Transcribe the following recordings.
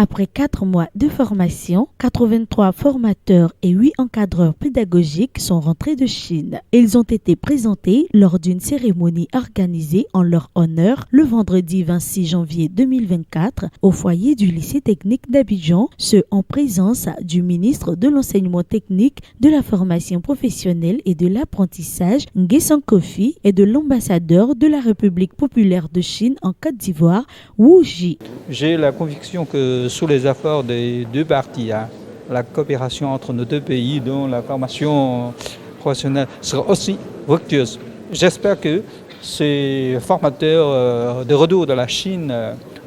Après 4 mois de formation, 83 formateurs et 8 encadreurs pédagogiques sont rentrés de Chine. Ils ont été présentés lors d'une cérémonie organisée en leur honneur le vendredi 26 janvier 2024 au foyer du lycée technique d'Abidjan, ce en présence du ministre de l'enseignement technique, de la formation professionnelle et de l'apprentissage, Nguessan Kofi, et de l'ambassadeur de la République populaire de Chine en Côte d'Ivoire, Wu Ji. J'ai la conviction que sous les efforts des deux parties, la coopération entre nos deux pays, dont la formation professionnelle sera aussi fructueuse. J'espère que ces formateurs de retour de la Chine,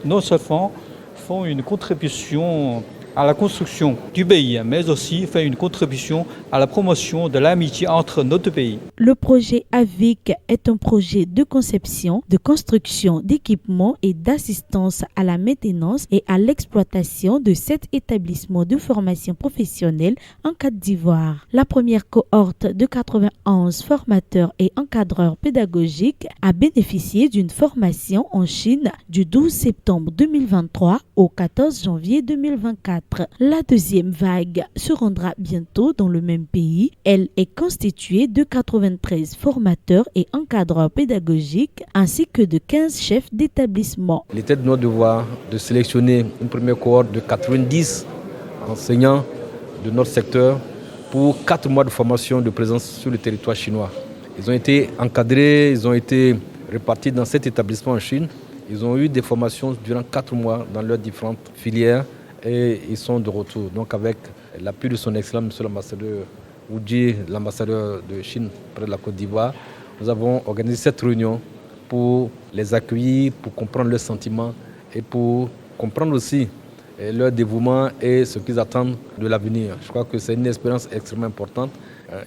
non seulement font une contribution à la construction du pays, mais aussi fait une contribution à la promotion de l'amitié entre nos deux pays. Le projet AVIC est un projet de conception, de construction d'équipements et d'assistance à la maintenance et à l'exploitation de 7 établissements de formation professionnelle en Côte d'Ivoire. La première cohorte de 91 formateurs et encadreurs pédagogiques a bénéficié d'une formation en Chine du 12 septembre 2023 au 14 janvier 2024. La deuxième vague se rendra bientôt dans le même pays. Elle est constituée de 93 formateurs et encadreurs pédagogiques ainsi que de 15 chefs d'établissement. Il était de notre devoir de sélectionner une première cohorte de 90 enseignants de notre secteur pour 4 mois de formation de présence sur le territoire chinois. Ils ont été encadrés, ils ont été répartis dans 7 établissements en Chine. Ils ont eu des formations durant 4 mois dans leurs différentes filières. Et ils sont de retour. Donc avec l'appui de son Excellence, Monsieur l'ambassadeur Wu Ji, l'ambassadeur de Chine près de la Côte d'Ivoire, nous avons organisé cette réunion pour les accueillir, pour comprendre leurs sentiments et pour comprendre aussi leur dévouement et ce qu'ils attendent de l'avenir. Je crois que c'est une expérience extrêmement importante.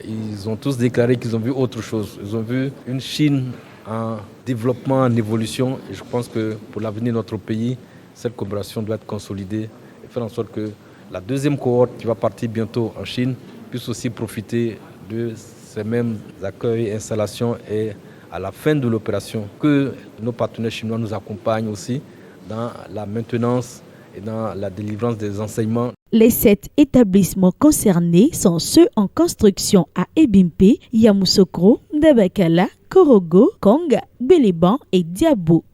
Ils ont tous déclaré qu'ils ont vu autre chose. Ils ont vu une Chine en développement, en évolution. Et je pense que pour l'avenir de notre pays, cette coopération doit être consolidée. Faire en sorte que la deuxième cohorte qui va partir bientôt en Chine puisse aussi profiter de ces mêmes accueils, installations et à la fin de l'opération que nos partenaires chinois nous accompagnent aussi dans la maintenance et dans la délivrance des enseignements. Les 7 établissements concernés sont ceux en construction à Ebimpe, Yamoussoukro, Dabakala, Korogo, Kong, Béléban et Diabo.